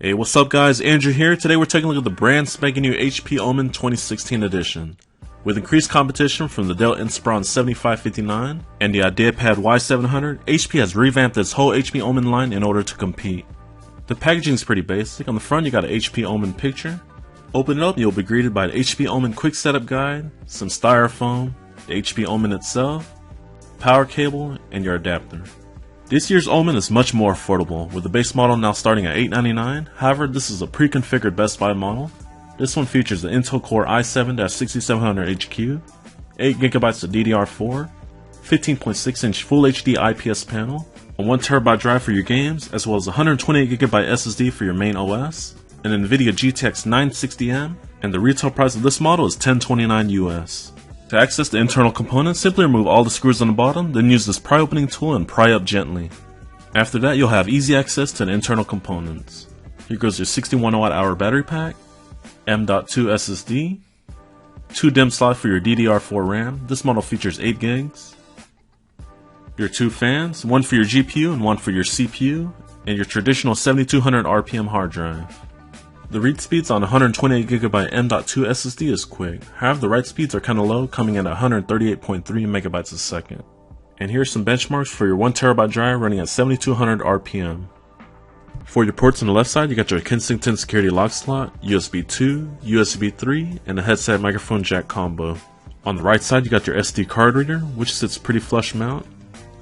Hey, what's up guys, Andrew here. Today we're taking a look at the brand spanking new HP OMEN 2016 edition. With increased competition from the Dell Inspiron 7559 and the IdeaPad Y700, HP has revamped its whole HP OMEN line in order to compete. The packaging is pretty basic. On the front you got an HP OMEN picture. Open it up, you'll be greeted by the HP OMEN quick setup guide, some styrofoam, the HP OMEN itself, power cable, and your adapter. This year's OMEN is much more affordable, with the base model now starting at $899. However, this is a pre-configured Best Buy model. This one features the Intel Core i7-6700HQ, 8GB of DDR4, 15.6-inch Full HD IPS panel, a 1TB drive for your games, as well as a 128GB SSD for your main OS, an NVIDIA GTX 960M, and the retail price of this model is $1029 US. To access the internal components, simply remove all the screws on the bottom, then use this pry opening tool and pry up gently. After that, you'll have easy access to the internal components. Here goes your 61Wh battery pack, M.2 SSD, 2 DIMM slots for your DDR4 RAM, this model features 8 gigs, your 2 fans, one for your GPU and one for your CPU, and your traditional 7200 RPM hard drive. The read speeds on 128GB M.2 SSD is quick, however the write speeds are kinda low, coming in at 138.3 MB a second. And here's some benchmarks for your 1TB drive running at 7200 RPM. For your ports on the left side, you got your Kensington security lock slot, USB 2, USB 3, and a headset microphone jack combo. On the right side, you got your SD card reader, which sits pretty flush mount,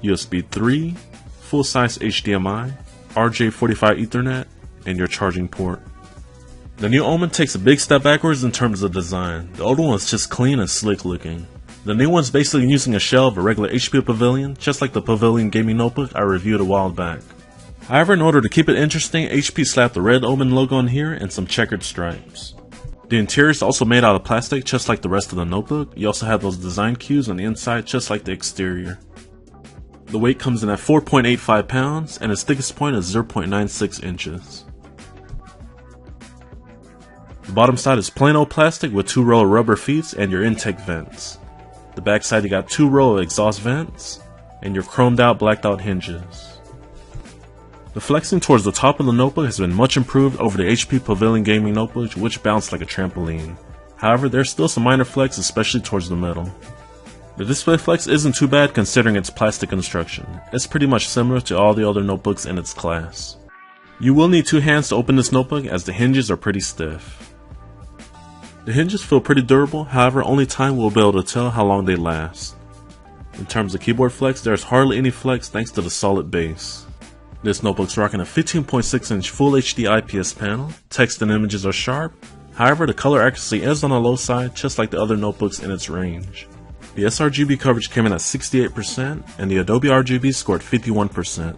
USB 3, full-size HDMI, RJ45 Ethernet, and your charging port. The new OMEN takes a big step backwards in terms of design. The old one was just clean and slick looking. The new one's basically using a shell of a regular HP Pavilion, just like the Pavilion gaming notebook I reviewed a while back. However, in order to keep it interesting, HP slapped the red OMEN logo on here and some checkered stripes. The interior is also made out of plastic, just like the rest of the notebook. You also have those design cues on the inside, just like the exterior. The weight comes in at 4.85 pounds, and its thickest point is 0.96 inches. The bottom side is plain old plastic with 2 rows of rubber feet and your intake vents. The back side you got 2 rows of exhaust vents and your chromed out blacked out hinges. The flexing towards the top of the notebook has been much improved over the HP Pavilion gaming notebook, which bounced like a trampoline. However, there's still some minor flex, especially towards the middle. The display flex isn't too bad considering its plastic construction. It's pretty much similar to all the other notebooks in its class. You will need 2 hands to open this notebook as the hinges are pretty stiff. The hinges feel pretty durable, however only time will be able to tell how long they last. In terms of keyboard flex, there's hardly any flex thanks to the solid base. This notebook's rocking a 15.6-inch Full HD IPS panel, text and images are sharp, however the color accuracy is on the low side just like the other notebooks in its range. The sRGB coverage came in at 68% and the Adobe RGB scored 51%.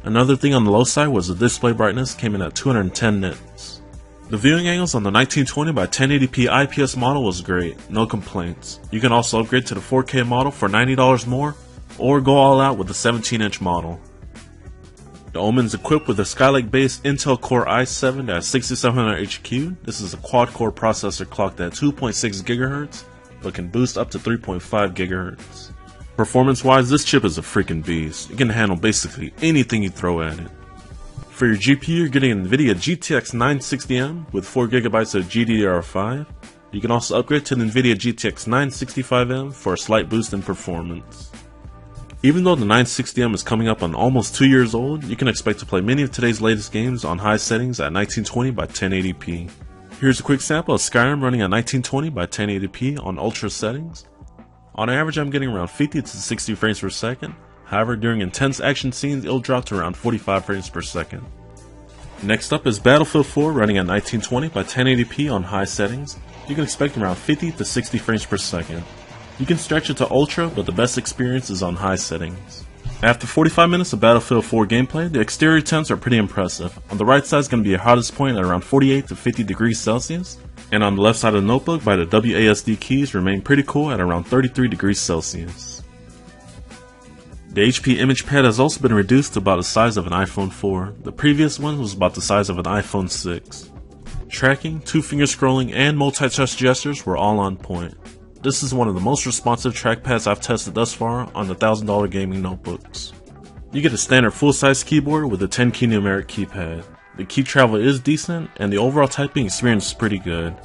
Another thing on the low side was the display brightness came in at 210 nits. The viewing angles on the 1920 by 1080p IPS model was great, no complaints. You can also upgrade to the 4K model for $90 more, or go all out with the 17-inch model. The OMEN is equipped with a Skylake based Intel Core i7-6700HQ. This is a quad-core processor clocked at 2.6 GHz, but can boost up to 3.5 GHz. Performance-wise, this chip is a freaking beast. It can handle basically anything you throw at it. For your GPU, you're getting an NVIDIA GTX 960M with 4GB of GDDR5. You can also upgrade to the NVIDIA GTX 965M for a slight boost in performance. Even though the 960M is coming up on almost 2 years old, you can expect to play many of today's latest games on high settings at 1920 by 1080p. Here's a quick sample of Skyrim running at 1920 by 1080p on ultra settings. On average, I'm getting around 50 to 60 frames per second. However, during intense action scenes, it'll drop to around 45 frames per second. Next up is Battlefield 4 running at 1920 by 1080p on high settings. You can expect around 50 to 60 frames per second. You can stretch it to Ultra, but the best experience is on high settings. After 45 minutes of Battlefield 4 gameplay, the exterior temps are pretty impressive. On the right side is going to be your hottest point at around 48 to 50 degrees Celsius, and on the left side of the notebook by the WASD keys remain pretty cool at around 33 degrees Celsius. The HP image pad has also been reduced to about the size of an iPhone 4. The previous one was about the size of an iPhone 6. Tracking, 2-finger scrolling, and multi-touch gestures were all on point. This is one of the most responsive trackpads I've tested thus far on the $1,000 gaming notebooks. You get a standard full-size keyboard with a 10-key numeric keypad. the key travel is decent, and the overall typing experience is pretty good.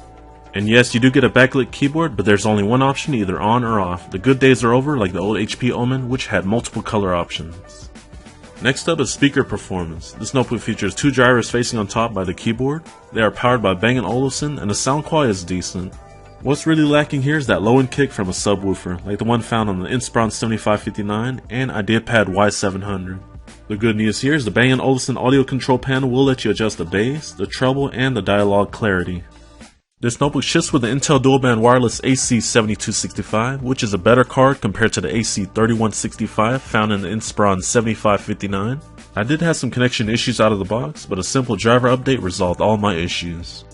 And yes, you do get a backlit keyboard, but there's only one option, either on or off. The good days are over, like the old HP OMEN, which had multiple color options. Next up is speaker performance. This notebook features 2 drivers facing on top by the keyboard. They are powered by Bang & Olufsen, and the sound quality is decent. What's really lacking here is that low-end kick from a subwoofer, like the one found on the Inspiron 7559 and IdeaPad Y700. The good news here is the Bang & Olufsen audio control panel will let you adjust the bass, the treble, and the dialogue clarity. This notebook ships with the Intel dual-band wireless AC7265, which is a better card compared to the AC3165 found in the Inspiron 7559. I did have some connection issues out of the box, but a simple driver update resolved all my issues.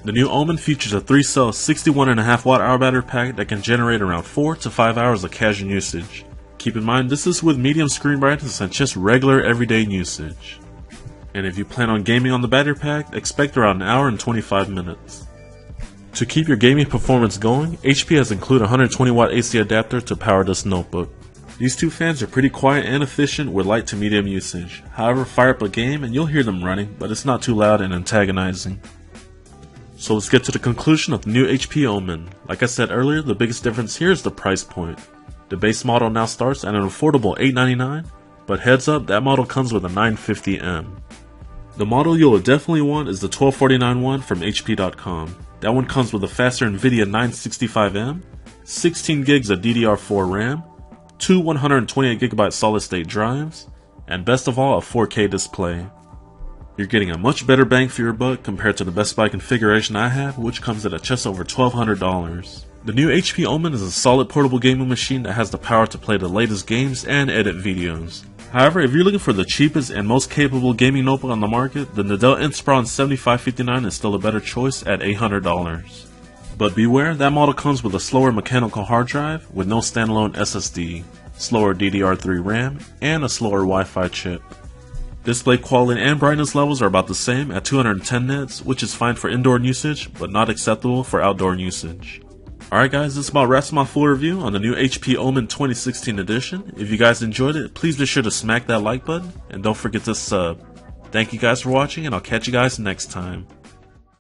The new OMEN features a 3-cell 61.5 watt-hour battery pack that can generate around 4 to 5 hours of casual usage. Keep in mind this is with medium screen brightness and just regular everyday usage. And if you plan on gaming on the battery pack, expect around an hour and 25 minutes. To keep your gaming performance going, HP has included a 120 watt AC adapter to power this notebook. These 2 fans are pretty quiet and efficient with light to medium usage. However, fire up a game and you'll hear them running, but it's not too loud and antagonizing. So let's get to the conclusion of the new HP OMEN. Like I said earlier, the biggest difference here is the price point. The base model now starts at an affordable $899, but heads up, that model comes with a 950M. The model you'll definitely want is the 1249 one from HP.com. That one comes with a faster NVIDIA 965M, 16 gigs of DDR4 RAM, 2 128GB solid-state drives, and best of all, a 4K display. You're getting a much better bang for your buck compared to the Best Buy configuration I have, which comes at just over $1,200. The new HP OMEN is a solid portable gaming machine that has the power to play the latest games and edit videos. However, if you're looking for the cheapest and most capable gaming notebook on the market, then the Dell Inspiron 7559 is still a better choice at $800. But beware, that model comes with a slower mechanical hard drive with no standalone SSD, slower DDR3 RAM, and a slower Wi-Fi chip. Display quality and brightness levels are about the same at 210 nits, which is fine for indoor usage, but not acceptable for outdoor usage. Alright guys, this about wraps my full review on the new HP OMEN 2016 edition. If you guys enjoyed it, please be sure to smack that like button, and don't forget to sub. Thank you guys for watching, and I'll catch you guys next time.